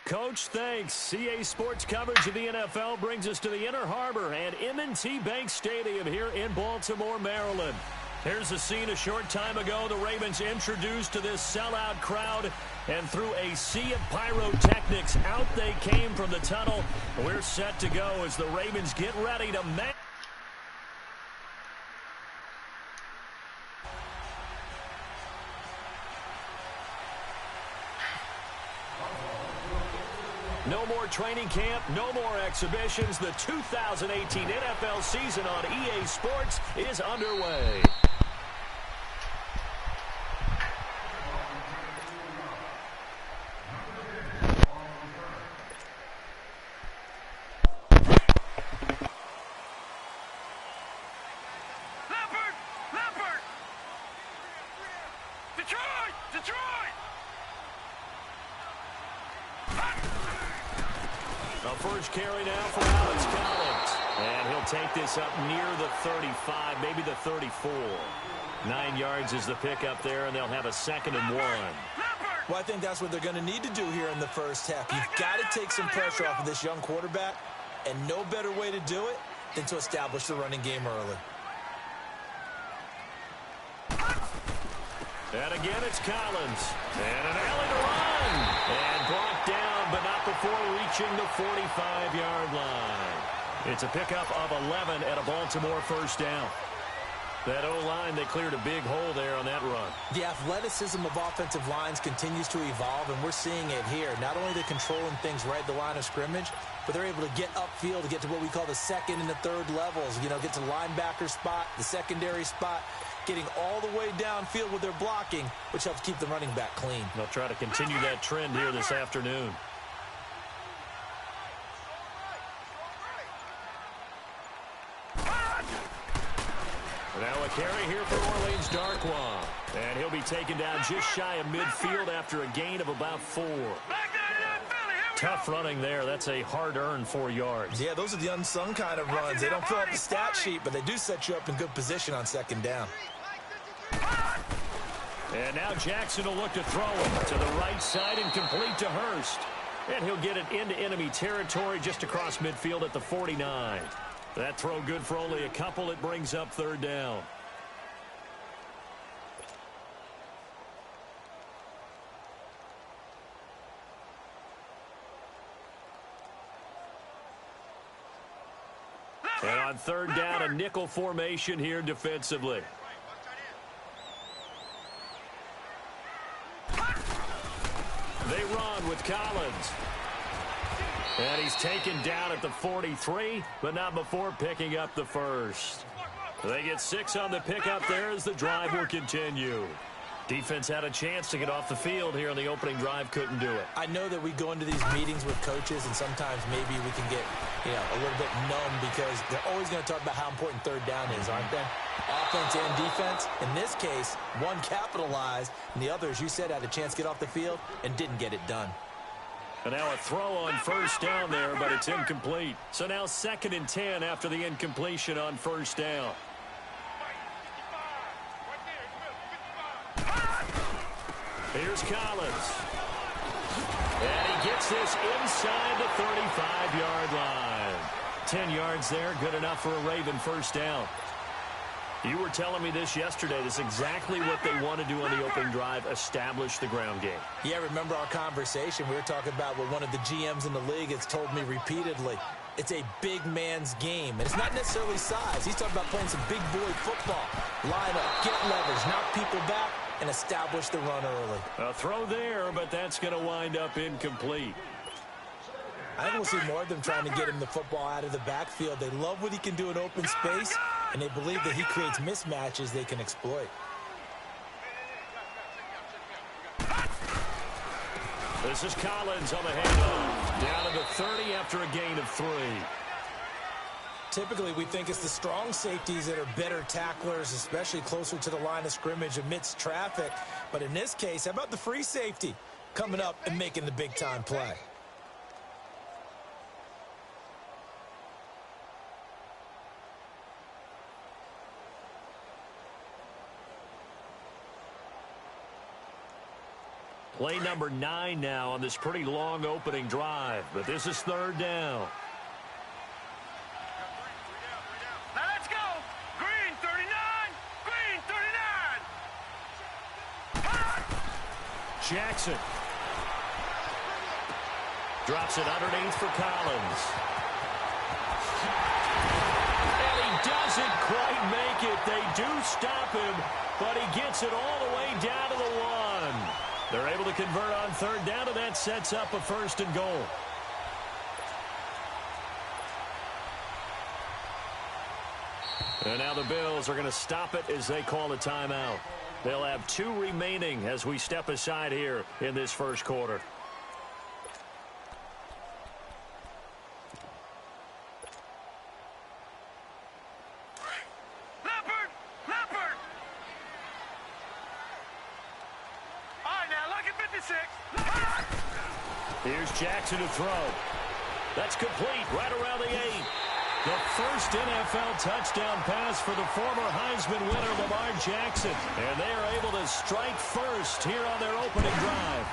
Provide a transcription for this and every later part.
Coach, thanks. CA Sports coverage of the NFL brings us to the Inner Harbor and M&T Bank Stadium here in Baltimore, Maryland. Here's the scene a short time ago. The Ravens introduced to this sellout crowd, and through a sea of pyrotechnics, out they came from the tunnel. We're set to go as the Ravens get ready to match. No more training camp, no more exhibitions. The 2018 NFL season on EA Sports is underway. First carry now for Alex Collins. And he'll take this up near the 35, maybe the 34. 9 yards is the pickup there, and they'll have a 2nd and 1. Well, I think that's what they're going to need to do here in the first half. You've got to take some pressure off of this young quarterback, and no better way to do it than to establish the running game early. And again, it's Collins. And an alley to run. And brought down, but not before reaching the 45-yard line. It's a pickup of 11 at a Baltimore first down. That O-line, they cleared a big hole there on that run. The athleticism of offensive lines continues to evolve, and we're seeing it here. Not only are they controlling things right at the line of scrimmage, but they're able to get upfield to get to what we call the second and the third levels. You know, get to the linebacker spot, the secondary spot, getting all the way downfield with their blocking, which helps keep the running back clean. They'll try to continue that trend here this afternoon. Now a carry here for Orleans Darkwa. And he'll be taken down just shy of midfield after a gain of about 4. Tough running there. That's a hard-earned 4 yards. Yeah, those are the unsung kind of runs. They don't fill up the stat sheet, but they do set you up in good position on 2nd down. And now Jackson will look to throw it to the right side and complete to Hurst. And he'll get it into enemy territory just across midfield at the 49. That throw good for only a couple. It brings up 3rd down. And on 3rd down, a nickel formation here defensively. They run with Collins. And he's taken down at the 43, but not before picking up the 1st. They get 6 on the pickup there as the drive will continue. Defense had a chance to get off the field here on the opening drive, couldn't do it. I know that we go into these meetings with coaches, and sometimes maybe we can get, a little bit numb because they're always going to talk about how important 3rd down is, aren't they? Offense and defense. In this case, one capitalized, and the other, as you said, had a chance to get off the field and didn't get it done. And now a throw on 1st down there, but it's incomplete. So now 2nd and 10 after the incompletion on 1st down. Here's Collins. And he gets this inside the 35-yard line. 10 yards there, good enough for a Raven 1st down. You were telling me this yesterday. This is exactly what they want to do on the opening drive, establish the ground game. Yeah, remember our conversation. We were talking about what one of the GMs in the league has told me repeatedly. It's a big man's game, and it's not necessarily size. He's talking about playing some big boy football. Line up, get leverage, knock people back, and establish the run early. A throw there, but that's going to wind up incomplete. I think we'll see more of them trying to get him the football out of the backfield. They love what he can do in open space, and they believe that he creates mismatches they can exploit. This is Collins on the handoff. Down to the 30 after a gain of 3. Typically, we think it's the strong safeties that are better tacklers, especially closer to the line of scrimmage amidst traffic. But in this case, how about the free safety coming up and making the big-time play? Play number 9 now on this pretty long opening drive, but this is third down. Now let's go. Green 39. Green 39. Jackson drops it underneath for Collins. And he doesn't quite make it. They do stop him, but he gets it all the way down to the 1. They're able to convert on third down, and that sets up a first and goal. And now the Bills are going to stop it as they call a timeout. They'll have 2 remaining as we step aside here in this first quarter. Here's Jackson to throw. That's complete right around the 8. The first NFL touchdown pass for the former Heisman winner, Lamar Jackson. And they are able to strike first here on their opening drive.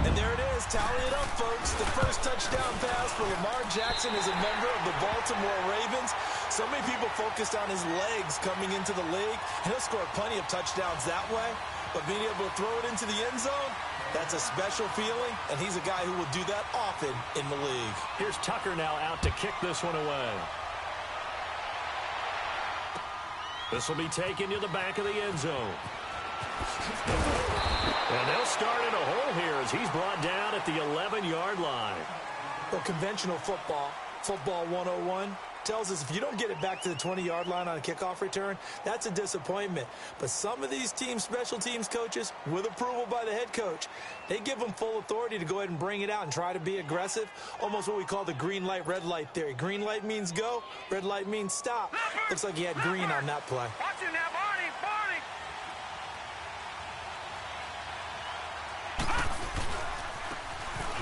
And there it is. Tally it up, folks. The first touchdown pass for Lamar Jackson as a member of the Baltimore Ravens. So many people focused on his legs coming into the league. And he'll score plenty of touchdowns that way. But being able to throw it into the end zone, that's a special feeling, and he's a guy who will do that often in the league. Here's Tucker now out to kick this one away. This will be taken to the back of the end zone. And they'll start in a hole here as he's brought down at the 11-yard line. Well, conventional football 101, tells us if you don't get it back to the 20-yard line on a kickoff return, that's a disappointment. But some of these team special teams coaches, with approval by the head coach, they give them full authority to go ahead and bring it out and try to be aggressive, almost what we call the green light, red light theory. Green light means go, red light means stop. Looks like he had green on that play. Watch it now, Barney.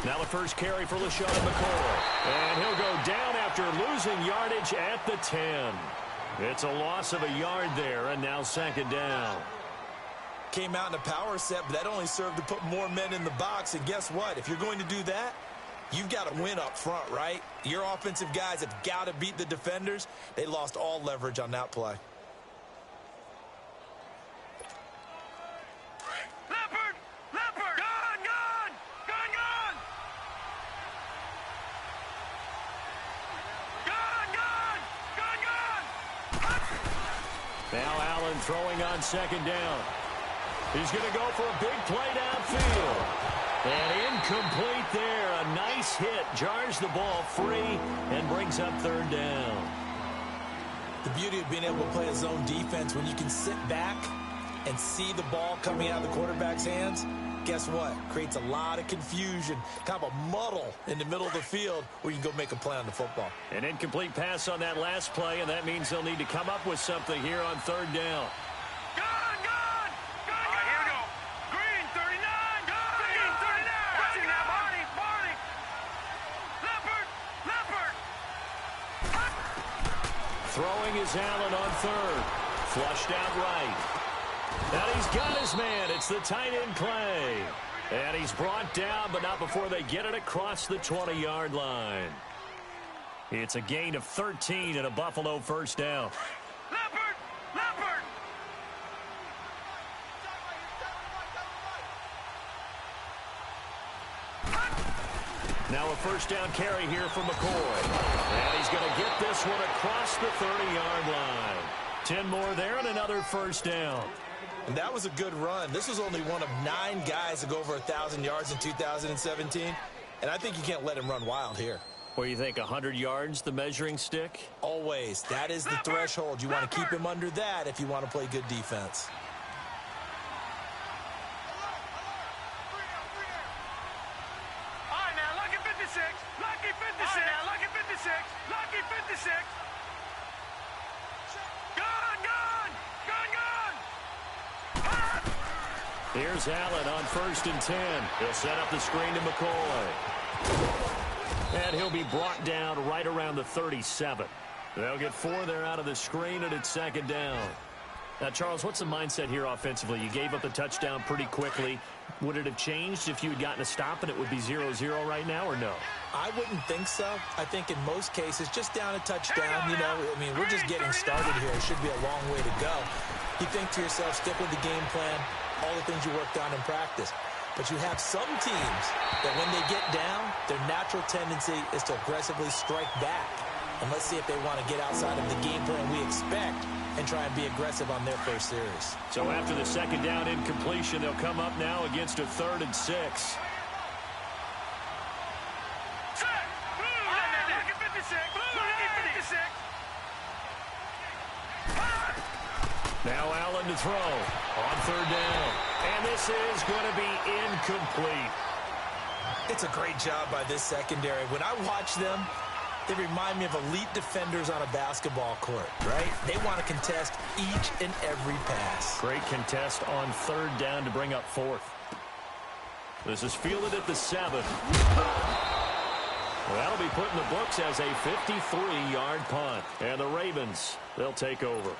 Now the first carry for LaShawn McCoy. And he'll go down after losing yardage at the 10. It's a loss of a yard there, and now second down. Came out in a power set, but that only served to put more men in the box. And guess what? If you're going to do that, you've got to win up front, right? Your offensive guys have got to beat the defenders. They lost all leverage on that play. Now Allen throwing on second down. He's going to go for a big play downfield. And incomplete there. A nice hit. Jars the ball free and brings up third down. The beauty of being able to play a zone defense when you can sit back and see the ball coming out of the quarterback's hands, guess what? Creates a lot of confusion, kind of a muddle in the middle of the field where you can go make a play on the football. An incomplete pass on that last play, and that means they'll need to come up with something here on third down. Gone! All right, here we go. Green 39. Green 39. Watch it now, Barney. Leopard. Throwing is Allen on third. Flushed out right. Now he's got his man. It's the tight end play. And he's brought down, but not before they get it across the 20-yard line. It's a gain of 13 and a Buffalo first down. Leopard. Now a first down carry here for McCoy. And he's going to get this one across the 30-yard line. 10 more there and another first down. And that was a good run. This was only one of 9 guys to go over 1,000 yards in 2017. And I think you can't let him run wild here. What do you think, 100 yards, the measuring stick? Always. That is the threshold. You want to keep him under that if you want to play good defense. All right, now, Lucky 56. Lucky 56. Gone. Here's Allen on 1st and 10. He'll set up the screen to McCoy. And he'll be brought down right around the 37. They'll get 4 there out of the screen, and it's second down. Now, Charles, what's the mindset here offensively? You gave up the touchdown pretty quickly. Would it have changed if you had gotten a stop and it would be 0-0 right now, or no? I wouldn't think so. I think in most cases, just down a touchdown, we're just getting started here. It should be a long way to go. You think to yourself, stick with the game plan, all the things you worked on in practice. But you have some teams that when they get down, their natural tendency is to aggressively strike back. And let's see if they want to get outside of the game plan we expect and try and be aggressive on their first series. So after the second down incompletion, they'll come up now against a 3rd and 6. Now Allen to throw on 3rd down. And this is going to be incomplete. It's a great job by this secondary. When I watch them, they remind me of elite defenders on a basketball court, right? They want to contest each and every pass. Great contest on 3rd down to bring up 4th. This is fielded at the 7. Well, that'll be put in the books as a 53-yard punt. And the Ravens, they'll take over.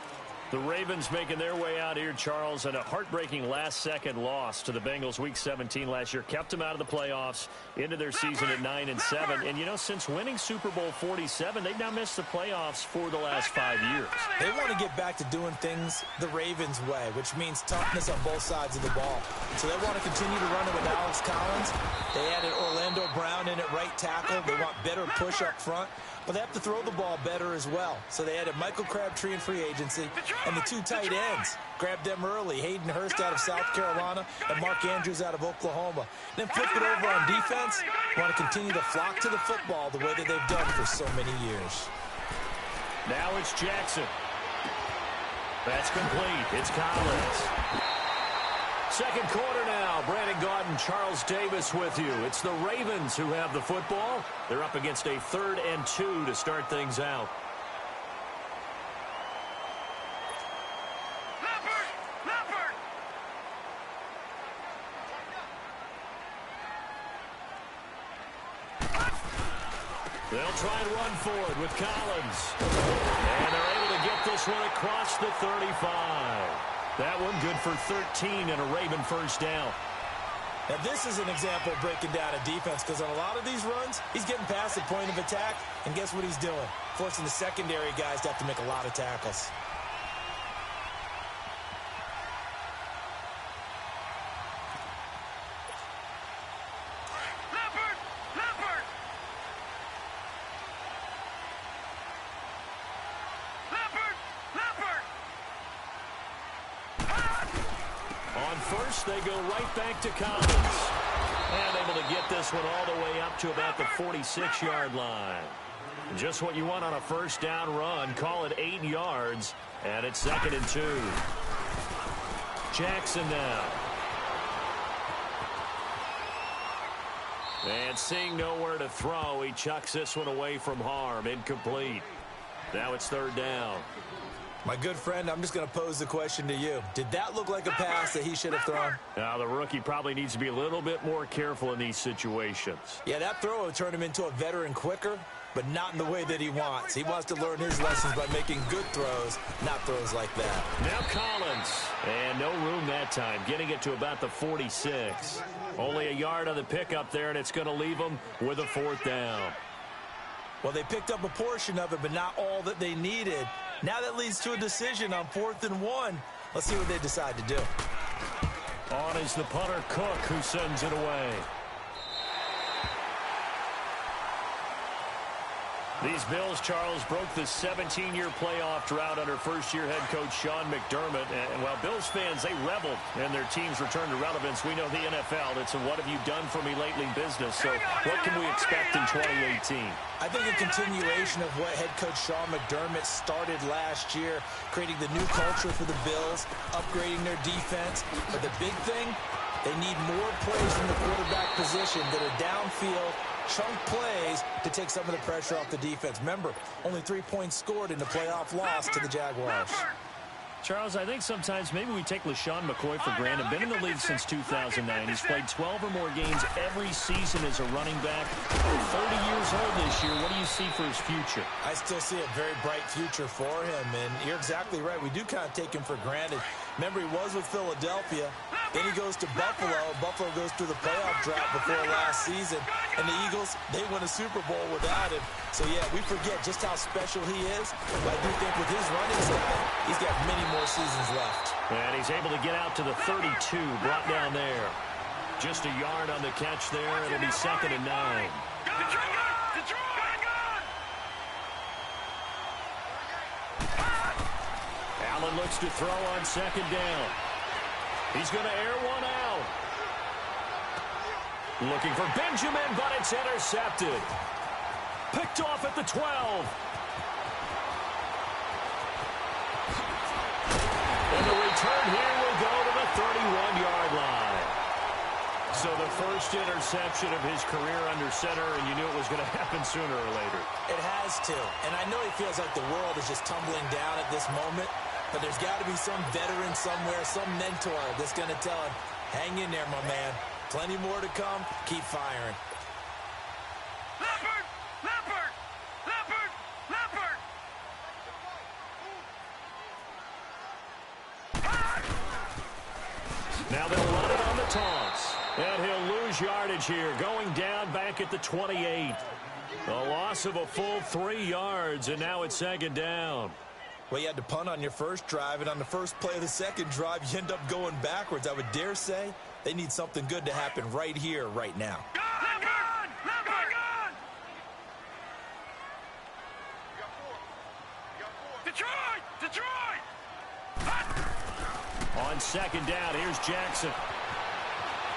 The Ravens making their way out here, Charles, and a heartbreaking last-second loss to the Bengals Week 17 last year. Kept them out of the playoffs into their season at 9-7. And, since winning Super Bowl 47, they've now missed the playoffs for the last 5 years. They want to get back to doing things the Ravens way, which means toughness on both sides of the ball. So they want to continue to run it with Alex Collins. They added Orlando Brown in at right tackle. They want better push up front. But they have to throw the ball better as well. So they added Michael Crabtree in free agency and the 2 tight ends. Grabbed them early. Hayden Hurst out of South Carolina and Mark Andrews out of Oklahoma. Then flip it over on defense. Want to continue to flock to the football the way that they've done for so many years. Now it's Jackson. That's complete. It's Collins. Second quarter now. Brandon Gaudin, Charles Davis with you. It's the Ravens who have the football. They're up against a 3rd and 2 to start things out. Leopard! They'll try and run forward with Collins. And they're able to get this one across the 35. That one good for 13 and a Raven first down. Now this is an example of breaking down a defense, because on a lot of these runs, he's getting past the point of attack, and guess what he's doing? Forcing the secondary guys to have to make a lot of tackles. They go right back to Collins. And able to get this one all the way up to about the 46-yard line. Just what you want on a first down run. Call it 8 yards. And it's 2nd and 2. Jackson now. And seeing nowhere to throw, he chucks this one away from harm. Incomplete. Now it's 3rd down. My good friend, I'm just going to pose the question to you. Did that look like a pass that he should have thrown? Now, the rookie probably needs to be a little bit more careful in these situations. Yeah, that throw would turn him into a veteran quicker, but not in the way that he wants. He wants to learn his lessons by making good throws, not throws like that. Now Collins. And no room that time, getting it to about the 46. Only a yard on the pickup there, and it's going to leave him with a 4th down. Well, they picked up a portion of it, but not all that they needed. Now that leads to a decision on 4th and 1. Let's see what they decide to do. On is the punter, Cook, who sends it away. These Bills, Charles, broke the 17-year playoff drought under first-year head coach Sean McDermott. And while Bills fans, they reveled in their team's return to relevance, we know the NFL, it's a what have you done for me lately business. So what can we expect in 2018? I think a continuation of what head coach Sean McDermott started last year, creating the new culture for the Bills, upgrading their defense. But the big thing, they need more plays from the quarterback position that are downfield, chunk plays to take some of the pressure off the defense. Remember, only 3 points scored in the playoff loss to the Jaguars. Charles, I think sometimes maybe we take LaShawn McCoy for granted. Been in the league since 2009. He's played 12 or more games every season as a running back. 30 years old this year. What do you see for his future? I still see a very bright future for him, and you're exactly right. We do kind of take him for granted. Remember, he was with Philadelphia. Then he goes to Buffalo. Buffalo goes through the playoff drought before last season. And the Eagles, they win a Super Bowl without him. So, yeah, we forget just how special he is. But I do think with his running style, he's got many more seasons left. And he's able to get out to the 32, brought down there. Just a yard on the catch there. It'll be 2nd and 9. Allen looks to throw on 2nd down. He's going to air one out. Looking for Benjamin, but it's intercepted. Picked off at the 12. And the return here will go to the 31-yard line. So the first interception of his career under center, and you knew it was going to happen sooner or later. It has to. And I know he feels like the world is just tumbling down at this moment. But there's got to be some veteran somewhere, some mentor that's going to tell him, hang in there, my man. Plenty more to come. Keep firing. Leopard! Leopard! Leopard! Leopard! Now they'll run it on the toss. And he'll lose yardage here, going down back at the 28. A loss of a full 3 yards, and now it's 2nd down. Well, you had to punt on your first drive, and on the first play of the second drive, you end up going backwards. I would dare say they need something good to happen right here, right now. Leopard! Leopard! Detroit! Detroit! On 2nd down, here's Jackson.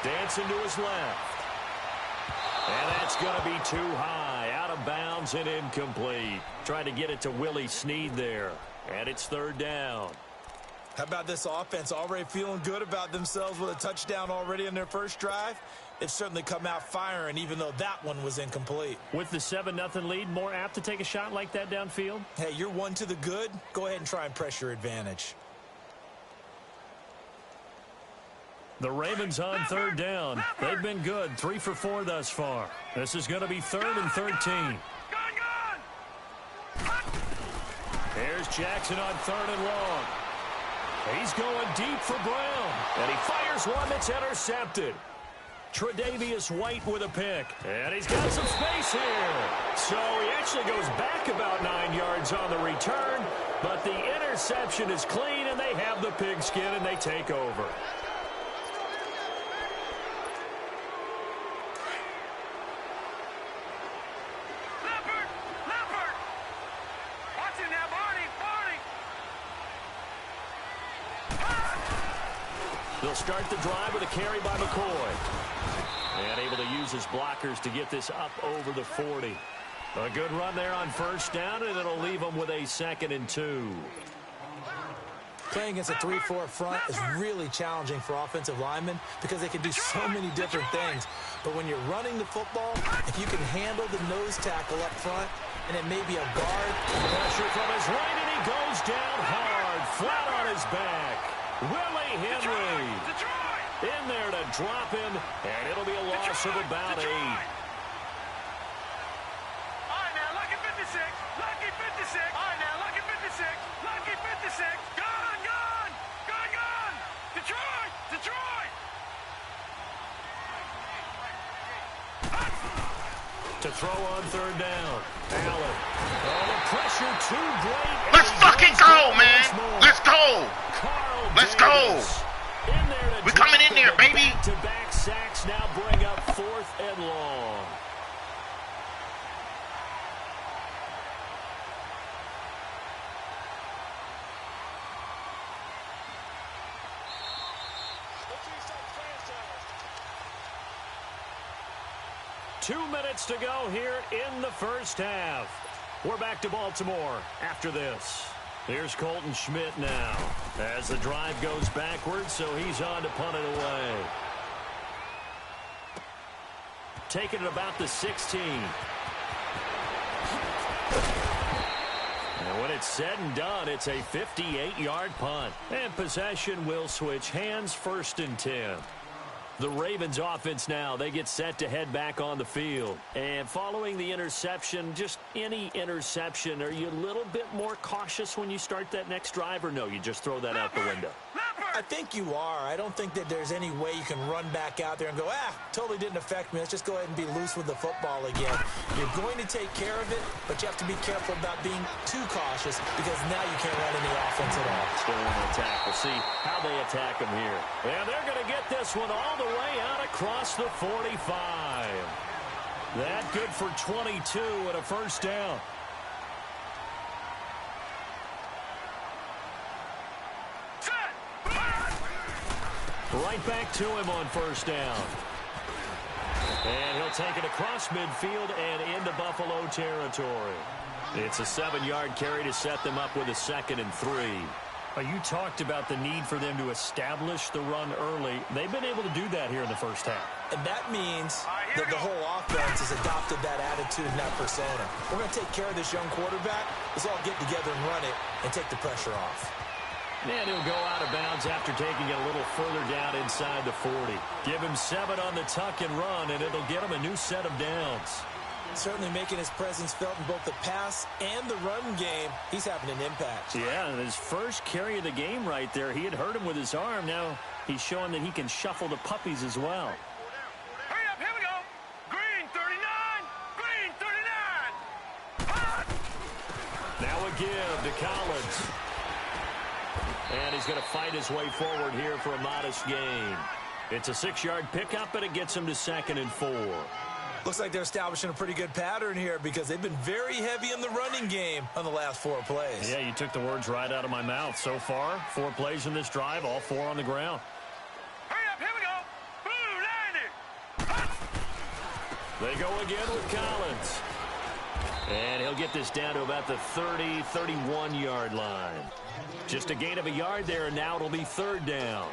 Dancing to his left. And that's going to be too high. Out of bounds and incomplete. Trying to get it to Willie Snead there. And it's 3rd down. How about this offense already feeling good about themselves with a touchdown already in their first drive? They've certainly come out firing, even though that one was incomplete. With the 7-0 lead, more apt to take a shot like that downfield? Hey, you're one to the good. Go ahead and try and press your advantage. The Ravens on 3rd down. They've been good, 3 for 4 thus far. This is going to be 3rd and 13. Here's Jackson on 3rd and long. He's going deep for Brown. And he fires one that's intercepted. Tre'Davious White with a pick. And he's got some space here. So he actually goes back about 9 yards on the return. But the interception is clean, and they have the pigskin, and they take over. They'll start the drive with a carry by McCoy. And able to use his blockers to get this up over the 40. A good run there on 1st down, and it'll leave them with a 2nd and 2. Playing against a 3-4 front is really challenging for offensive linemen because they can do so many different things. But when you're running the football, if you can handle the nose tackle up front, and it may be a guard. Pressure from his right, and he goes down hard, flat on his back. Willie Henry in there to drop him, and it'll be a loss of about 8. All right, now, lucky 56, lucky 56. All right, now, lucky 56, lucky 56. Gone, gone, gone, gone. Detroit, Detroit. To throw on 3rd down. Allen. Oh, the pressure too great. Let's fucking go, man. Let's go. Let's go. We're coming in there, baby. Back-to-back sacks now bring up 4th and long. Two minutes to go here in the first half. We're back to Baltimore after this. Here's Colton Schmidt now as the drive goes backwards, so he's on to punt it away. Taking it about the 16. And when it's said and done, it's a 58-yard punt. And possession will switch hands, 1st and 10. The Ravens offense now, they get set to head back on the field. And following the interception, just any interception, are you a little bit more cautious when you start that next drive, or no, you just throw that out the window? I think you are. I don't think that there's any way you can run back out there and go, totally didn't affect me. Let's just go ahead and be loose with the football again. You're going to take care of it, but you have to be careful about being too cautious because now you can't run any offense at all. Still want to attack. We'll see how they attack them here. And they're going to get this one all the way out across the 45. That good for 22 and a 1st down. Right back to him on 1st down. And he'll take it across midfield and into Buffalo territory. It's a 7-yard carry to set them up with a 2nd and 3. You talked about the need for them to establish the run early. They've been able to do that here in the first half. And that means that the whole offense has adopted that attitude and that persona. We're going to take care of this young quarterback. Let's all get together and run it and take the pressure off. And he'll go out of bounds after taking it a little further down inside the 40. Give him 7 on the tuck and run, and it'll get him a new set of downs. Certainly making his presence felt in both the pass and the run game. He's having an impact. Yeah, and his first carry of the game right there, he had hurt him with his arm. Now he's showing that he can shuffle the puppies as well. Hurry up, here we go. Green 39, green 39. Now a give to Collins. And he's going to fight his way forward here for a modest gain. It's a 6-yard pickup, but it gets him to 2nd and 4. Looks like they're establishing a pretty good pattern here because they've been very heavy in the running game on the last 4 plays. Yeah, you took the words right out of my mouth. So far, 4 plays in this drive, all 4 on the ground. Hurry up, here we go. Blue, landing. They go again with Collins. And he'll get this down to about the 30, 31-yard line. Just a gain of a yard there, and now it'll be 3rd down.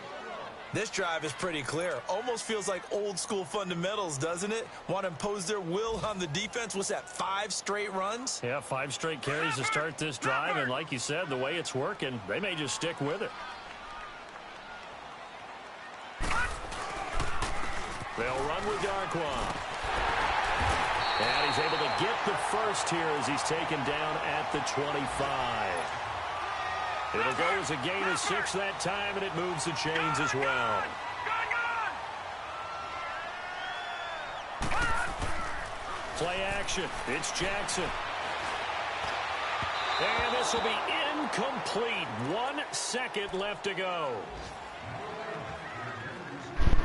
This drive is pretty clear. Almost feels like old-school fundamentals, doesn't it? Want to impose their will on the defense. What's that, 5 straight runs? Yeah, 5 straight carries to start this drive, and like you said, the way it's working, they may just stick with it. They'll run with Darquan. And he's able to get the first here as he's taken down at the 25. It'll go as a gain of 6 that time, and it moves the chains as well. Play action. It's Jackson. And this will be incomplete. 1 second left to go.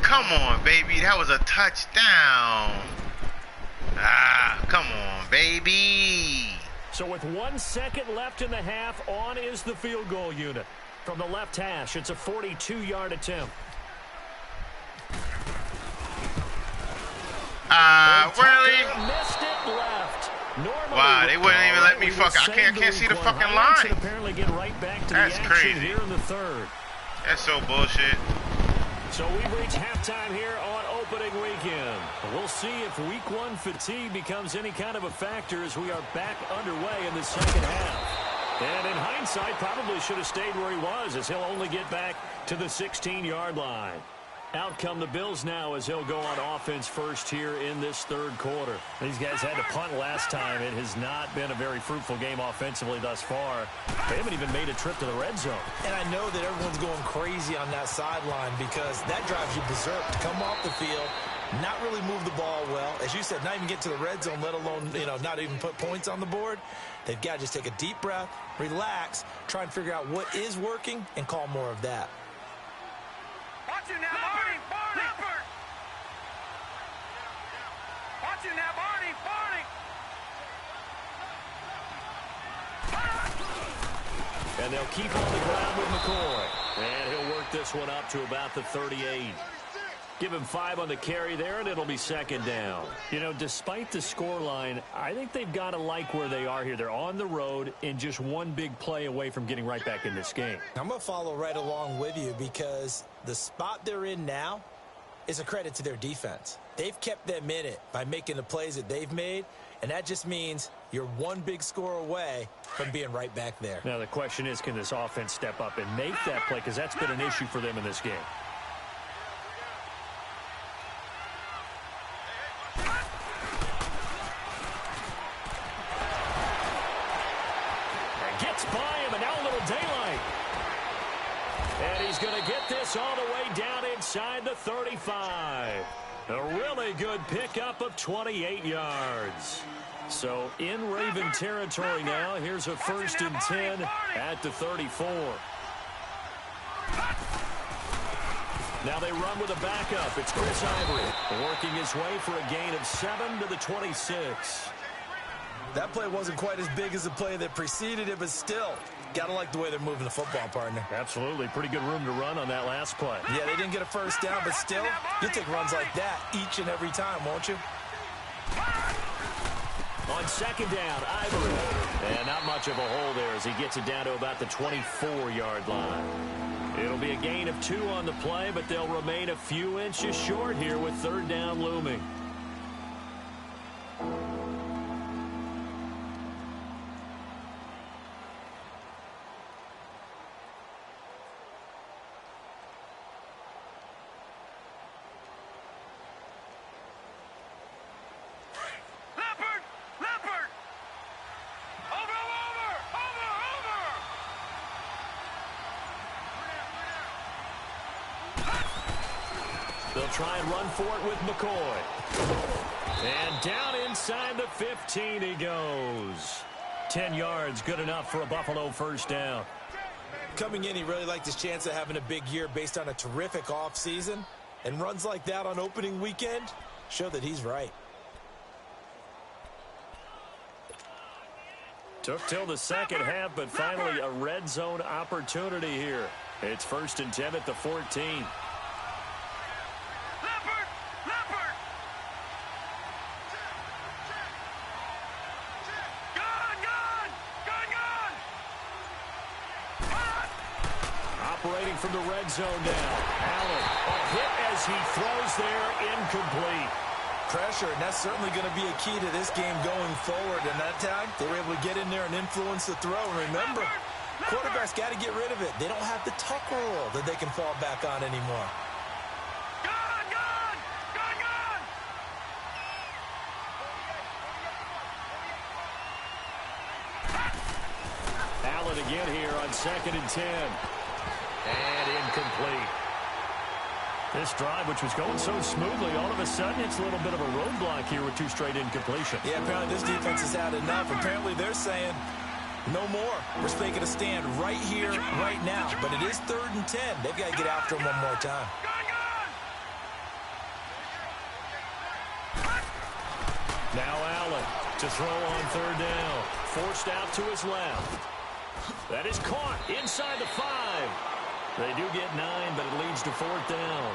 Come on, baby. That was a touchdown. Come on, baby. So with 1 second left in the half, on is the field goal unit. From the left hash, it's a 42-yard attempt. Really? Missed it left. Normally, wow, they wouldn't even let me I can't see the fucking line. Apparently get right back to That's the action crazy. here in the 3rd. That's so bullshit. So we've reached halftime here on opening weekend. We'll see if week 1 fatigue becomes any kind of a factor as we are back underway in the second half. And in hindsight, probably should have stayed where he was as he'll only get back to the 16-yard line. Out come the Bills now as he'll go on offense first here in this 3rd quarter. These guys had to punt last time. It has not been a very fruitful game offensively thus far. They haven't even made a trip to the red zone. And I know that everyone's going crazy on that sideline because that drives you berserk to come off the field, not really move the ball well. As you said, not even get to the red zone, let alone, not even put points on the board. They've got to just take a deep breath, relax, try and figure out what is working, and call more of that. Watch it now, Barney! Leopard! Watch it now, Barney! And they'll keep on the ground with McCoy. And he'll work this one up to about the 38. Give him 5 on the carry there, and it'll be 2nd down. Despite the scoreline, I think they've got to like where they are here. They're on the road and just 1 big play away from getting right back in this game. I'm going to follow right along with you because the spot they're in now is a credit to their defense. They've kept them in it by making the plays that they've made, And that just means you're one big score away from being right back there. Now the question is, can this offense step up and make that play? Because that's been an issue for them in this game. And gets by him, and now a little daylight. And he's going to get this all the way down inside the 35. A really good pickup of 28 yards. So in Raven territory now. Here's a 1st and 10 at the 34. Now they run with a backup. It's Chris Ivory working his way for a gain of 7 to the 26. That play wasn't quite as big as the play that preceded it, but still, got to like the way they're moving the football, partner. Absolutely. Pretty good room to run on that last play. Yeah, they didn't get a 1st down, but still, you take runs like that each and every time, won't you? On 2nd down, Ivory. And not much of a hole there as he gets it down to about the 24-yard line. It'll be a gain of 2 on the play, but they'll remain a few inches short here with 3rd down looming. They'll try and run for it with McCoy. And down inside the 15 he goes. 10 yards, good enough for a Buffalo 1st down. Coming in, he really liked his chance of having a big year based on a terrific offseason. And runs like that on opening weekend show that he's right. Took till the 2nd half, but finally a red zone opportunity here. It's 1st and 10 at the 14. Operating from the red zone now. Allen, a hit as he throws there, incomplete. Pressure, and that's certainly going to be a key to this game going forward. And that time, they were able to get in there and influence the throw. And remember, quarterbacks got to get rid of it. They don't have the tuck rule that they can fall back on anymore. Allen again here on 2nd and 10. And incomplete. This drive, which was going so smoothly, all of a sudden it's a little bit of a roadblock here with 2 straight incompletions. Yeah, apparently this defense has had enough. Apparently they're saying, no more. We're making a stand right here, right now. But it is 3rd and 10. They've got to get after him one more time. Now Allen to throw on 3rd down. Forced out to his left. That is caught inside the 5. They do get 9, but it leads to 4th down.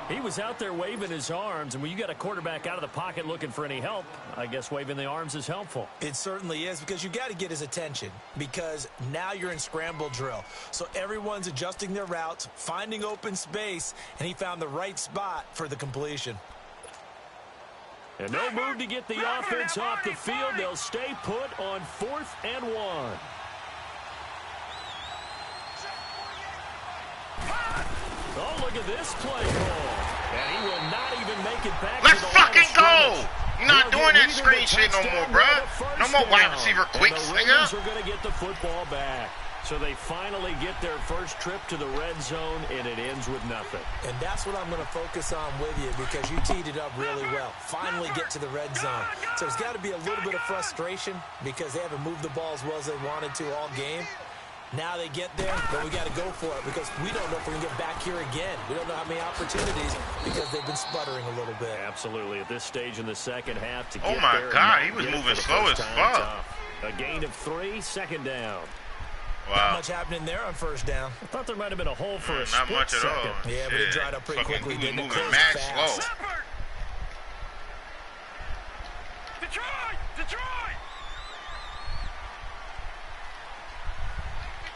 He was out there waving his arms, and when you got a quarterback out of the pocket looking for any help, I guess waving the arms is helpful. It certainly is, because you got to get his attention, because now you're in scramble drill. So everyone's adjusting their routes, finding open space, and he found the right spot for the completion. And no move to get the offense off the field. They'll stay put on 4th and 1. Oh, look at this play call. And he will not even make it back. Let's fucking go. You're not doing that screen shit no more, bruh. No more wide receiver quicks, nigga. Are going to get the football back. So they finally get their first trip to the red zone, and it ends with nothing. And that's what I'm going to focus on with you, because you teed it up really well. Finally get to the red zone. So there's got to be a little bit of frustration because they haven't moved the ball as well as they wanted to all game. Now they get there, but we got to go for it because we don't know if we're going to get back here again. We don't know how many opportunities because they've been sputtering a little bit. Absolutely. At this stage in the 2nd half to get oh my there. God, he was moving slow as fuck. A gain of 3, 2nd down. Wow. Not much happening there on 1st down. I thought there might have been a hole for a not much at all. Yeah, but it dried up pretty quickly. He was Didn't moving close mad fast. slow. Detroit! Detroit!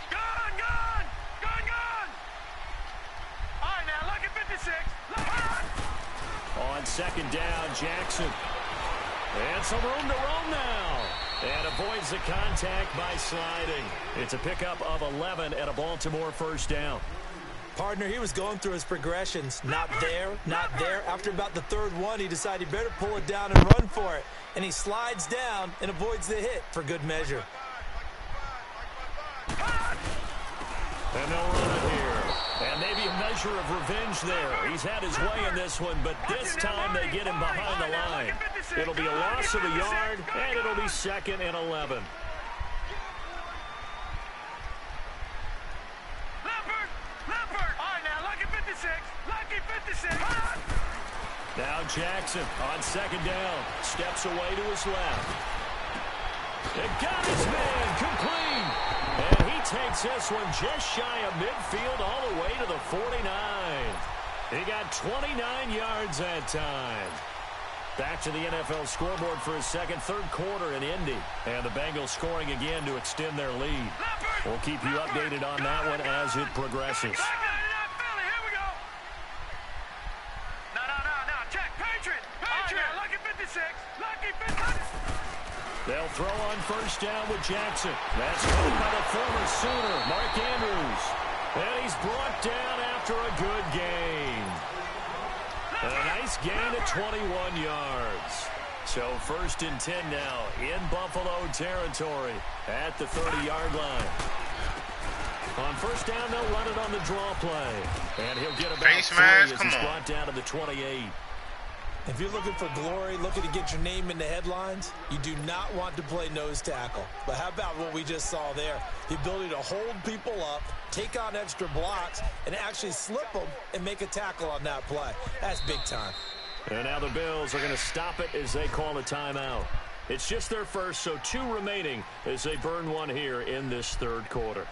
Gone! Gone! Gone! Gone! All right, now, look at 56. Look. On 2nd down, Jackson. And some room to roam now. And avoids the contact by sliding. It's a pickup of 11 and a Baltimore first down. Partner, he was going through his progressions. Not there, not there. After about the third one, he decided he better pull it down and run for it. And he slides down and avoids the hit for good measure. And they'll run it here. And maybe a measure of revenge there. He's had his way in this one, but this time they get him behind the line. It'll be a loss of a yard, and it'll be 2nd and 11. Now Jackson on 2nd down. Steps away to his left. And got his man complete. And he takes this one just shy of midfield all the way to the 49. He got 29 yards that time. Back to the NFL scoreboard for his third quarter in Indy. And the Bengals scoring again to extend their lead. We'll keep you updated on that one as it progresses. They'll throw on first down with Jackson. That's caught by the former Sooner, Mark Andrews. And he's brought down after a good gain. A nice gain of 21 yards. So 1st and 10 now in Buffalo territory at the 30-yard line. On first down, they'll run it on the draw play. And he'll get about 3 as he's brought down to the 28. If you're looking for glory, looking to get your name in the headlines, you do not want to play nose tackle. But how about what we just saw there? The ability to hold people up, take on extra blocks, and actually slip them and make a tackle on that play. That's big time. And now the Bills are going to stop it as they call a timeout. It's just their first, so 2 remaining as they burn one here in this third quarter.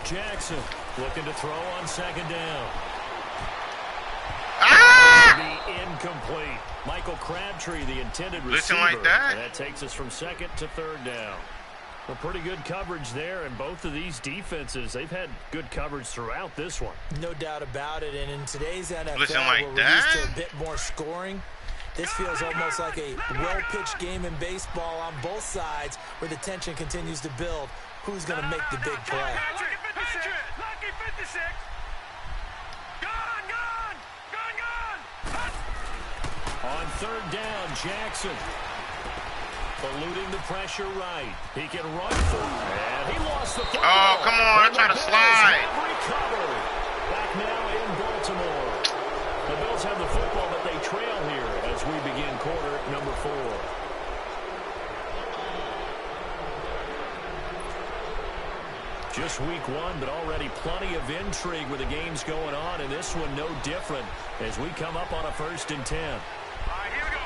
Jackson looking to throw on 2nd down. Be incomplete. Michael Crabtree, the intended receiver. Like that. And that takes us from 2nd to 3rd down. Well, pretty good coverage there, and both of these defenses, they've had good coverage throughout this one. No doubt about it, and in today's NFL, like we're used to a bit more scoring. This feels almost like a well-pitched game in baseball on both sides where the tension continues to build. Who's going to make the big play? On 3rd down, Jackson. Eluding the pressure right. He can run for it. And he lost the football. Oh, come on. I'm trying to slide. Recovered. Back now in Baltimore. The Bills have the football, but they trail here as we begin quarter number 4. Just week 1, but already plenty of intrigue with the games going on, and this one no different as we come up on a 1st and 10. All right, here we go.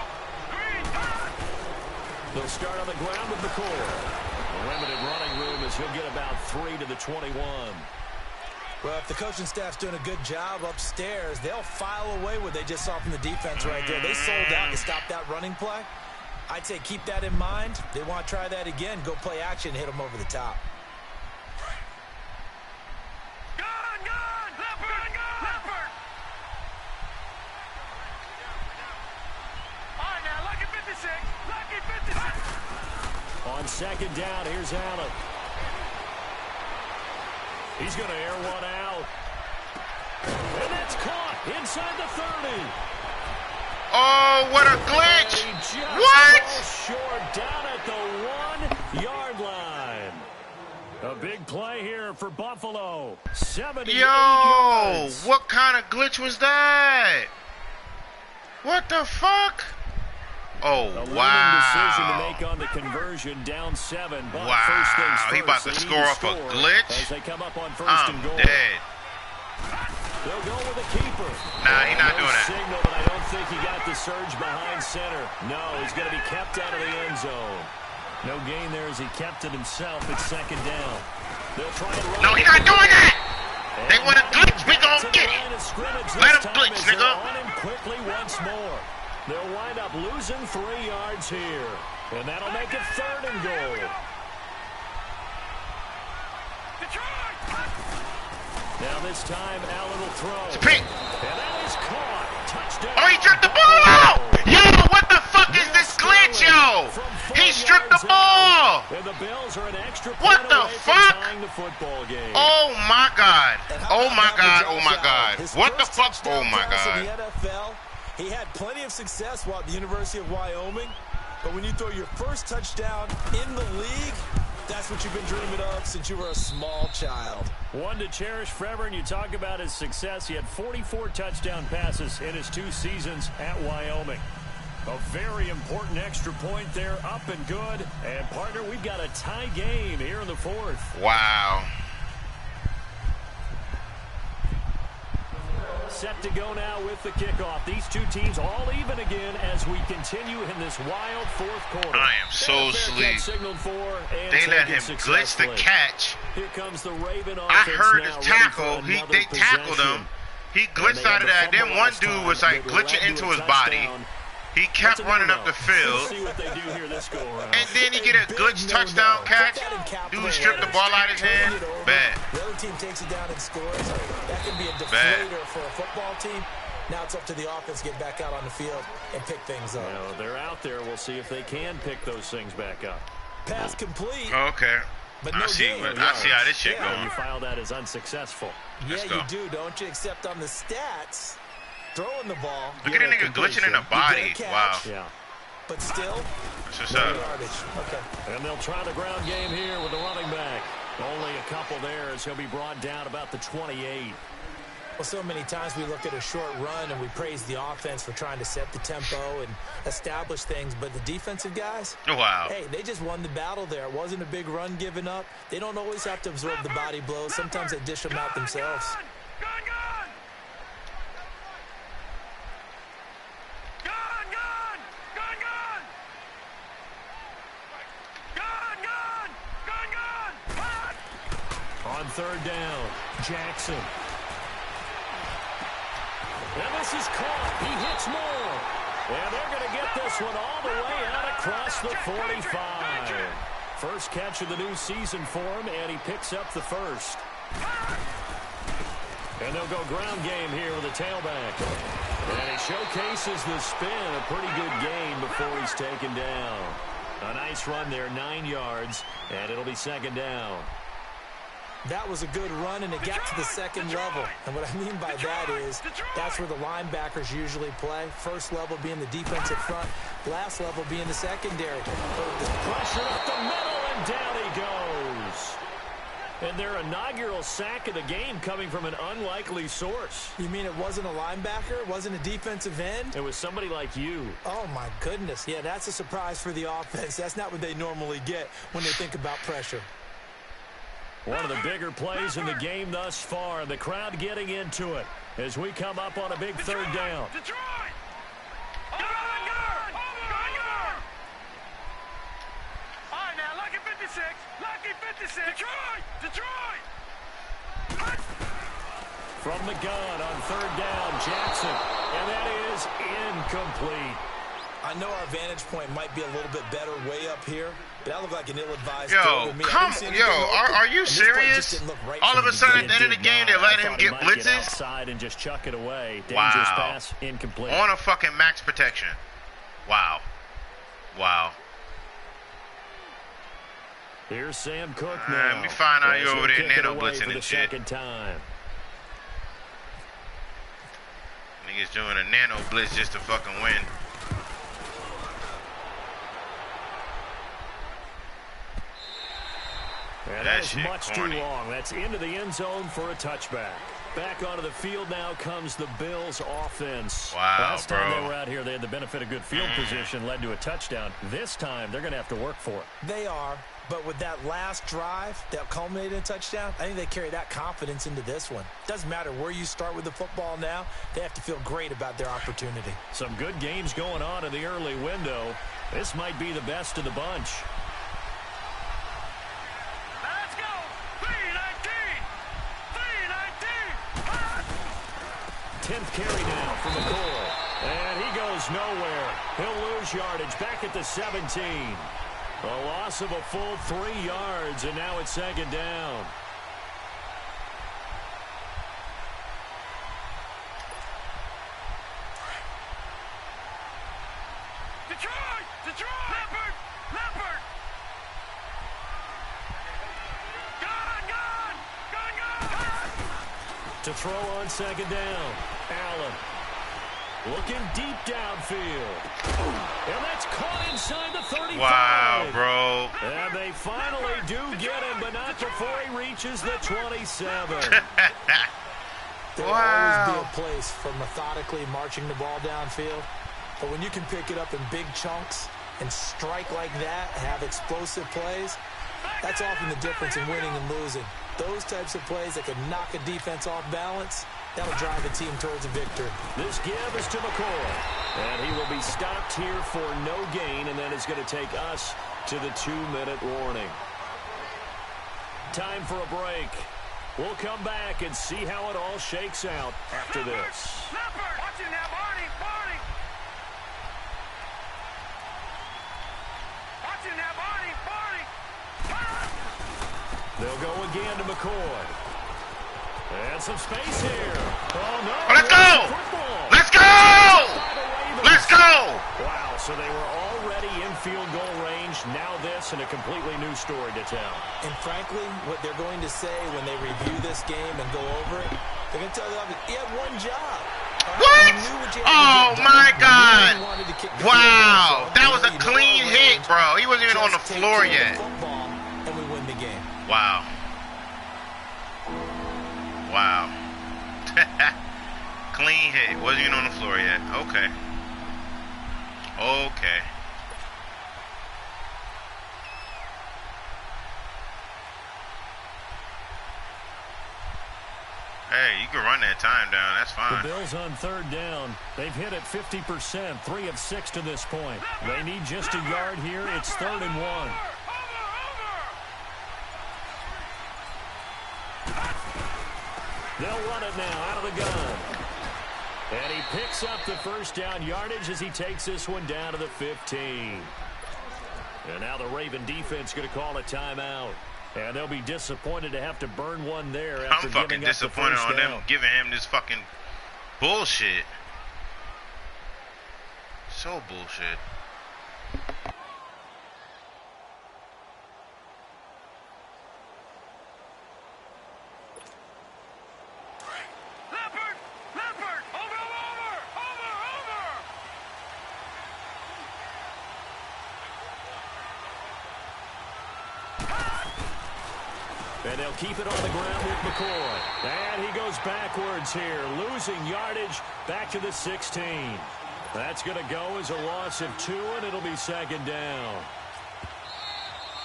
They'll start on the ground with McCoy. A limited running room as he'll get about 3 to the 21. Well, if the coaching staff's doing a good job upstairs, they'll file away what they just saw from the defense right there. They sold out to stop that running play. I'd say keep that in mind. They want to try that again. Go play action and hit them over the top. On 2nd down, here's Allen. He's going to air one out. And that's caught inside the 30. Oh, what a glitch. What? Short down at the 1-yard line. A big play here for Buffalo. 78 yards. What kind of glitch was that? What the fuck? Oh, wow. Decision to make on the conversion, down 7. But first things first, he about to score off a glitch? as they come up on 1st and goal. I'm dead. They'll go with the keeper. Nah, he's not doing that. Signal, but I don't think he got the surge behind center. No, he's going to be kept out of the end zone. No gain there as he kept it himself. It's second down. They'll try and run. No, he's not doing that. They want to glitch. We gonna get it. Let him glitch, nigga. On him quickly once more. They'll wind up losing 3 yards here. And that'll make it 3rd and goal. Now this time, Allen will throw. It's a pick. And that is caught. Touchdown. Oh, he stripped the ball out. Yo, what the fuck is this glitch, yo? He stripped the ball. And the Bills are an extra What point the away from fuck? tying the football game. Oh, my God. Oh, my God. Oh, my God. What the fuck? Oh, my God. In the NFL, he had plenty of success while at the University of Wyoming. But when you throw your first touchdown in the league, that's what you've been dreaming of since you were a small child. One to cherish forever, and you talk about his success. He had 44 touchdown passes in his 2 seasons at Wyoming. A very important extra point there, up and good. And, partner, we've got a tie game here in the 4th. Wow. Set to go now with the kickoff. These 2 teams all even again as we continue in this wild 4th quarter. I am so sleep. They let him glitch the catch. Here comes the Raven offense. I heard now, his tackle. They tackled him. He glitched out of that. Then one dude was like glitching into his body. He kept running up the field. And then he get a glitch touchdown catch. Dude stripped the ball out of his hand. Bad. The other team takes it down and scores. That can be a deflator for a football team. Now it's up to the offense to get back out on the field and pick things up. Well, they're out there. We'll see if they can pick those things back up. Pass complete. Okay. But no I see how this shit going. You file that as unsuccessful. Yeah, you do, don't you? Except on the stats. Throwing the ball. Look at that nigga glitching in the body. Wow. Yeah. But still, that's what's up. Okay. And they'll try the ground game here with the running back. Only a couple there as he'll be brought down about the 28. Well, so many times we look at a short run and we praise the offense for trying to set the tempo and establish things, but the defensive guys, wow. Hey, they just won the battle there. It wasn't a big run given up. They don't always have to absorb the body blows. Sometimes they dish them out themselves. On 3rd down, Jackson. And this is caught. He hits more. And they're going to get this one all the way out across the 45. First catch of the new season for him, and he picks up the first. And they'll go ground game here with a tailback. And he showcases the spin. A pretty good gain before he's taken down. A nice run there, 9 yards, and it'll be 2nd down. That was a good run, and it got to the 2nd level. And what I mean by that is that's where the linebackers usually play. First level being the defensive front, last level being the secondary. Pressure up the middle, and down he goes. And their inaugural sack of the game coming from an unlikely source. You mean it wasn't a linebacker? It wasn't a defensive end? It was somebody like you. Oh, my goodness. Yeah, that's a surprise for the offense. That's not what they normally get when they think about pressure. One of the bigger plays in the game thus far. The crowd getting into it as we come up on a big 3rd down. Detroit! All right, now, lucky 56. Lucky 56. Detroit! From the gun on 3rd down, Jackson. And that is incomplete. I know our vantage point might be a little bit better way up here, but that looked like an ill-advised throw to me. Are you serious? Right all of a sudden at the end of the game, they let him get blitzes? Get outside and just chuck it away. Dangerous pass, incomplete. On a fucking max protection. Wow. Here's Sam Cook now. Let me find out you over there nano blitzing and shit. Time. Niggas doing a nano blitz just to fucking win. And that is much too long. That's into the end zone for a touchback. Back onto the field now comes the Bills offense. Wow, Last time they were out here, they had the benefit of good field position, led to a touchdown. This time, they're going to have to work for it. They are, But with that last drive that culminated in a touchdown, I think they carry that confidence into this one. Doesn't matter where you start with the football now. They have to feel great about their opportunity. Some good games going on in the early window. This might be the best of the bunch. Let's go. 319. 319. 10th carry now for McCoy. And he goes nowhere. He'll lose yardage back at the 17. A loss of a full 3 yards, and now it's second down. Detroit! Detroit! Leopard! Leopard! Gone! Gone! Gone! Gone! To throw on second down. Allen. Looking deep downfield. And that's caught inside the 35. Wow, bro. And they finally do get him, but not before he reaches the 27. There will always be a place for methodically marching the ball downfield. But when you can pick it up in big chunks and strike like that, have explosive plays, that's often the difference in winning and losing. Those types of plays that can knock a defense off balance, that'll drive a team towards a victory. This give is to McCoy. And he will be stopped here for no gain, and then it's going to take us to the 2-minute warning. Time for a break. We'll come back and see how it all shakes out after this. Leopard! Watch it now, Barney! Barney! Watch it now, Barney! Barney! They'll go again to McCoy. And some space here. Oh, no. Oh, let's go! Let's go! Let's go! Wow, so they were already in field goal range. Now this and a completely new story to tell. And frankly, what they're going to say when they review this game and go over it, they're going to tell you, you had one job. What? Oh, my God. Wow. That was a clean hit, bro. He wasn't even on the floor yet. And we win the game. Wow. Wow. Clean hit. Wasn't even on the floor yet. Okay. Okay. Hey, you can run that time down. That's fine. The Bills on third down. They've hit it 50%, 3 of 6 to this point. They need just a yard here. It's 3rd and 1. They'll run it now out of the gun. And he picks up the first down yardage as he takes this one down to the 15. And now the Raven defense going to call a timeout. And they'll be disappointed to have to burn one there after I'm fucking disappointed on them giving him this fucking bullshit. So bullshit. Leopard! Leopard! Over! And they'll keep it on the ground with McCoy. And he goes backwards here, losing yardage back to the 16. That's going to go as a loss of 2, and it'll be second down.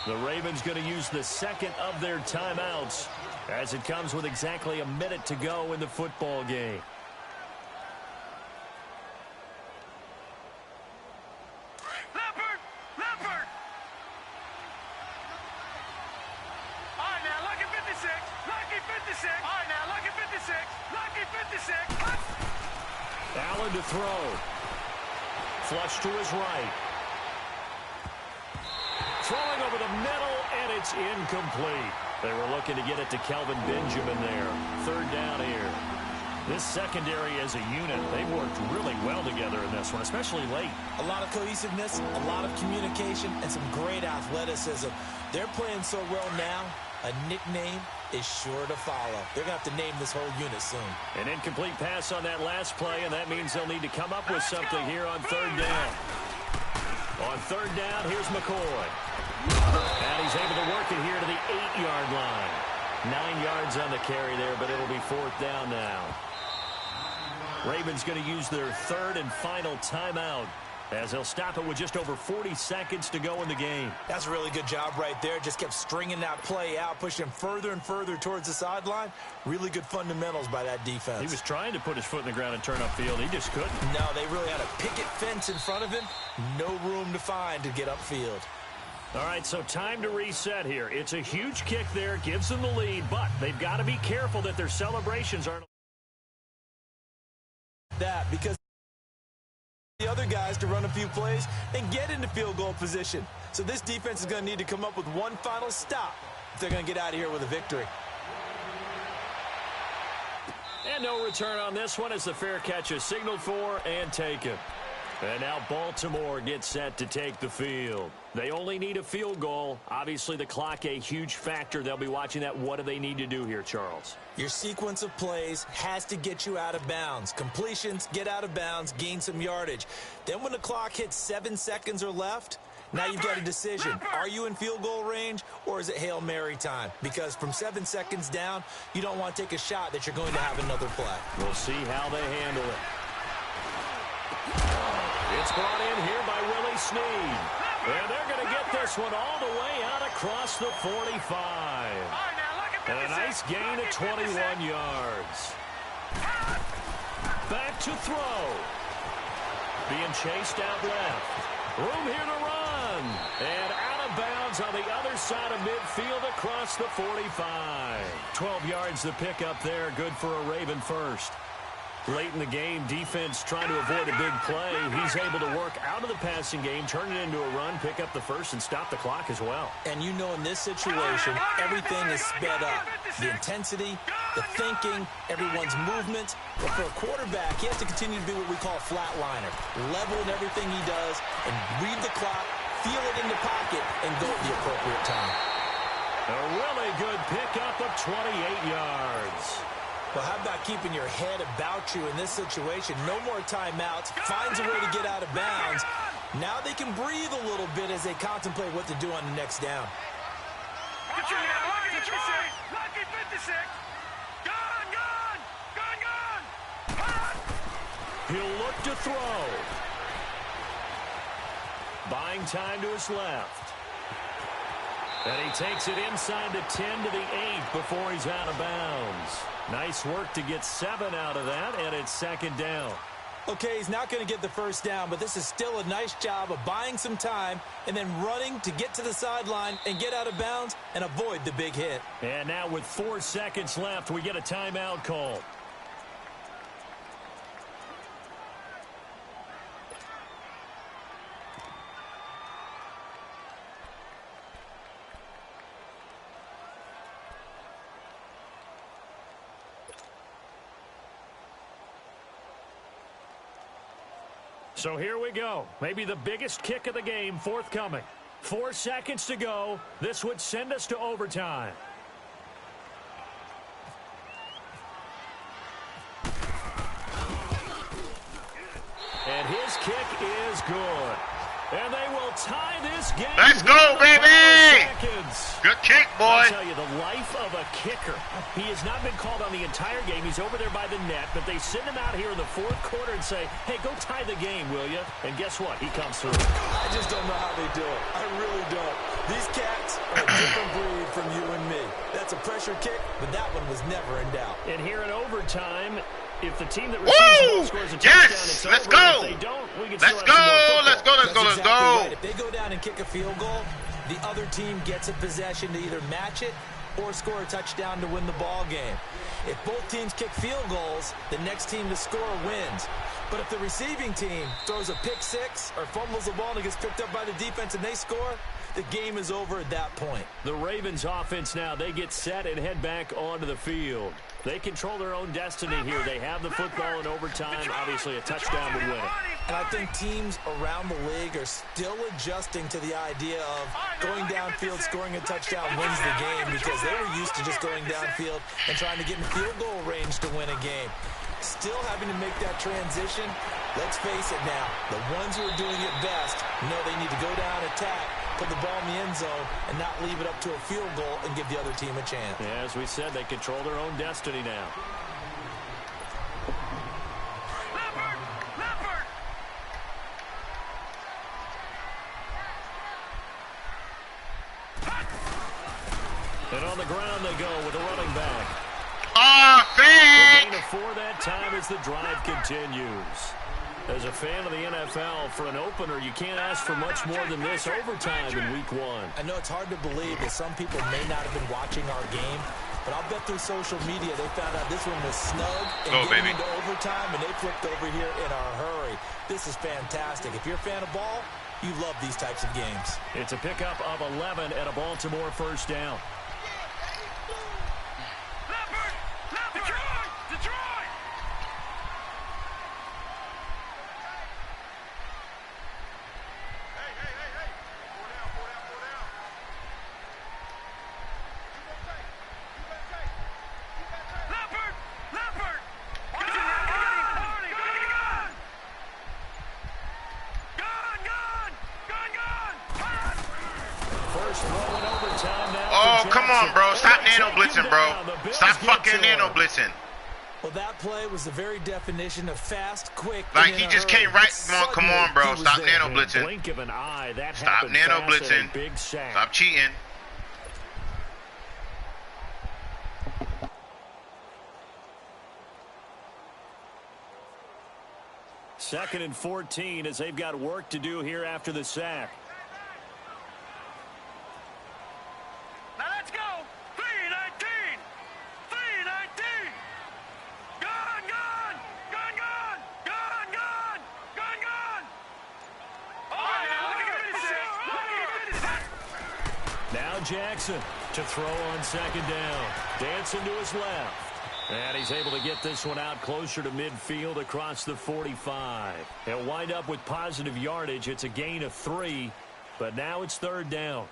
The Ravens going to use the second of their timeouts as it comes with exactly a minute to go in the football game. Leopard! Leopard! All right, now, lucky 56. Lucky 56. All right, now, lucky 56. Lucky 56. Allen to throw. Flush to his right. Throwing over the middle, and it's incomplete. They were looking to get it to Kelvin Benjamin there. 3rd down here. This secondary as a unit, they've worked really well together in this one, especially late. A lot of cohesiveness, a lot of communication, and some great athleticism. They're playing so well now, a nickname is sure to follow. They're going to have to name this whole unit soon. An incomplete pass on that last play, and that means they'll need to come up with something here on 3rd down. On 3rd down, here's McCoy. And he's able to work it here to the 8-yard line. 9 yards on the carry there, but it'll be 4th down now. Ravens going to use their 3rd and final timeout as they'll stop it with just over 40 seconds to go in the game. That's a really good job right there. Just kept stringing that play out, pushing him further and further towards the sideline. Really good fundamentals by that defense. He was trying to put his foot in the ground and turn upfield. He just couldn't. No, they really had a picket fence in front of him. No room to find to get upfield. All right, so time to reset here. It's a huge kick there, gives them the lead, but they've got to be careful that their celebrations aren't that, because the other guys to run a few plays and get into field goal position. So this defense is going to need to come up with one final stop if they're going to get out of here with a victory. And no return on this one as the fair catch is signaled for and taken. And now Baltimore gets set to take the field. They only need a field goal. Obviously, the clock a huge factor. They'll be watching that. What do they need to do here, Charles? Your sequence of plays has to get you out of bounds. Completions, get out of bounds, gain some yardage. Then when the clock hits 7 seconds or left, now you've got a decision. Are you in field goal range, or is it Hail Mary time? Because from 7 seconds down, you don't want to take a shot that you're going to have another play. We'll see how they handle it. It's brought in here by Willie Snead. And they're going to get this one all the way out across the 45. And a nice gain of 21 yards. Back to throw. Being chased out left. Room here to run. And out of bounds on the other side of midfield across the 45. 12 yards to pick up there. Good for a Raven first. Late in the game, defense trying to avoid a big play. He's able to work out of the passing game, turn it into a run, pick up the first, and stop the clock as well. And you know in this situation, everything is sped up. The intensity, the thinking, everyone's movement. But for a quarterback, he has to continue to be what we call a flatliner. Level in everything he does and read the clock, feel it in the pocket, and go at the appropriate time. A really good pickup of 28 yards. Well, how about keeping your head about you in this situation? No more timeouts. Finds a way to get out of bounds. Now they can breathe a little bit as they contemplate what to do on the next down. Lucky 56. Gone. He'll look to throw. Buying time to his left. And he takes it inside the 10 to the 8 before he's out of bounds. Nice work to get 7 out of that, and it's second down. Okay, he's not going to get the first down, but this is still a nice job of buying some time and then running to get to the sideline and get out of bounds and avoid the big hit. And now with 4 seconds left, we get a timeout call. So here we go. Maybe the biggest kick of the game forthcoming. 4 seconds to go. This would send us to overtime. And his kick is good. And they will tie this game. Let's go, baby! Good kick, boy. I tell you, the life of a kicker. He has not been called on the entire game. He's over there by the net, but they send him out here in the fourth quarter and say, hey, go tie the game, will you? And guess what? He comes through. I just don't know how they do it. I really don't. These cats are a different breed from you and me. That's a pressure kick, but that one was never in doubt. And here in overtime, if the team that receives the ball scores a touchdown, it's let's over. Go. If they don't, we can let's still go. Have some more Let's go. That's exactly right. If they go down and kick a field goal, the other team gets a possession to either match it or score a touchdown to win the ball game. If both teams kick field goals, the next team to score wins. But if the receiving team throws a pick six or fumbles the ball and it gets picked up by the defense and they score, the game is over at that point. The Ravens offense now, they get set and head back onto the field. They control their own destiny here. They have the football in overtime. Obviously, a touchdown would win it. And I think teams around the league are still adjusting to the idea of going downfield, scoring a touchdown wins the game, because they were used to just going downfield and trying to get in field goal range to win a game. Still having to make that transition. Let's face it now, the ones who are doing it best know they need to go down, attack, put the ball in the end zone, and not leave it up to a field goal and give the other team a chance. Yeah, as we said, they control their own destiny now. go with a running back. Oh, The fake! gain of 4 that time as the drive continues. As a fan of the NFL, for an opener, you can't ask for much more than this overtime in Week 1. I know it's hard to believe that some people may not have been watching our game, but I'll bet through social media they found out this one was snug and getting into overtime, and they flipped over here in a hurry. This is fantastic. If you're a fan of ball, you love these types of games. It's a pickup of 11 and a Baltimore first down. Detroit! Oh, come on, bro. Stop nano blitzing, bro. Stop fucking nano blitzing. Well, that play was the very definition of fast, quick. Like, he just came right. Come on, bro. Stop nano blitzing. Blink of an eye, that Stop nano blitzing. Big sack. Stop cheating. Second and 14 as they've got work to do here after the sack. Now let's go. 319. 319. Gone, gone. Gone, gone. Gone, gone. Gone, gone. Oh, now look at 56. Now Jackson to throw on second down. Dancing to his left. And he's able to get this one out closer to midfield across the 45. He'll wind up with positive yardage. It's a gain of 3, but now it's third down.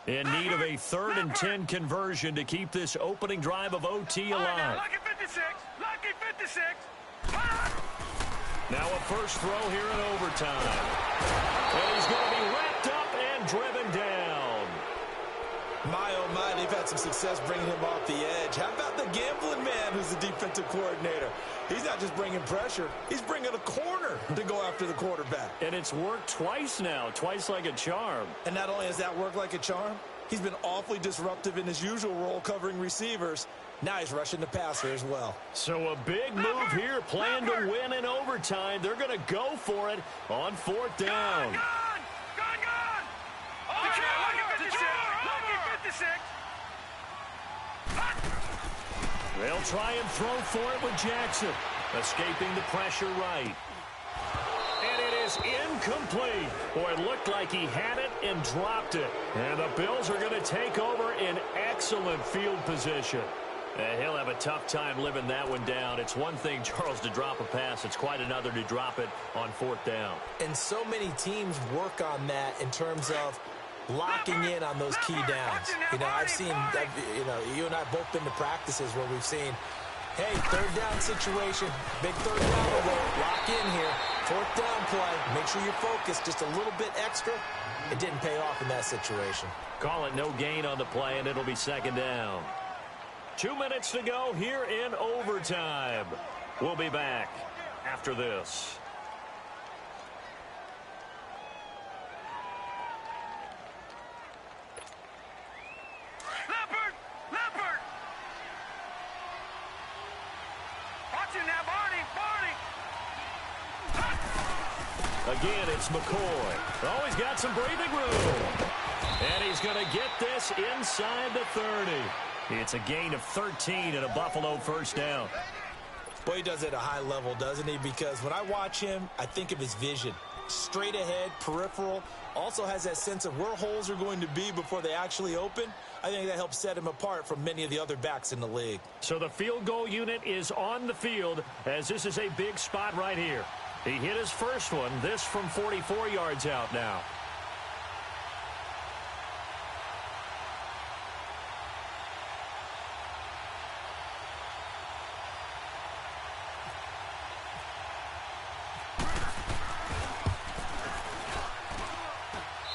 In need of a 3rd and 10 conversion to keep this opening drive of OT alive. Lucky 56. Lucky 56. Now a first throw here in overtime. And he's going to be wrapped up and driven down. My, oh my, they've had some success bringing him off the edge. How about the gambling man who's the defensive coordinator? He's not just bringing pressure. He's bringing a corner to go after the quarterback. And it's worked twice now, twice like a charm. And not only has that worked like a charm, he's been awfully disruptive in his usual role covering receivers. Now he's rushing the passer as well. So a big move here, plan to win in overtime. They're going to go for it on 4th down. Gone, gone, gone. Oh, lucky 56. Lucky 56. They'll try and throw for it with Jackson. Escaping the pressure right. And it is incomplete. Boy, it looked like he had it and dropped it. And the Bills are going to take over in excellent field position. He'll have a tough time living that one down. It's one thing, Charles, to drop a pass. It's quite another to drop it on 4th down. And so many teams work on that in terms of locking in on those key downs. You know, you and I have both been to practices where we've seen, hey, 3rd down situation, big 3rd down alert, lock in here, 4th down play, make sure you're focused just a little bit extra. It didn't pay off in that situation. Call it no gain on the play, and it'll be 2nd down. 2 minutes to go here in overtime. We'll be back after this. Leopard. Watch him now, Barney. Again, it's McCoy. Oh, he's got some breathing room. And he's going to get this inside the 30. It's a gain of 13 and a Buffalo first down. Boy, he does it at a high level, doesn't he? Because when I watch him, I think of his vision. Straight ahead, peripheral. Also has that sense of where holes are going to be before they actually open. I think that helps set him apart from many of the other backs in the league. So the field goal unit is on the field as this is a big spot right here. He hit his first one. This from 44 yards out now.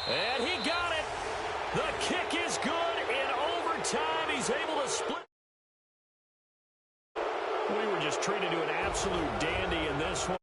And he got it. The kick is good in overtime. He's able to split. We were just treated to an absolute dandy in this one.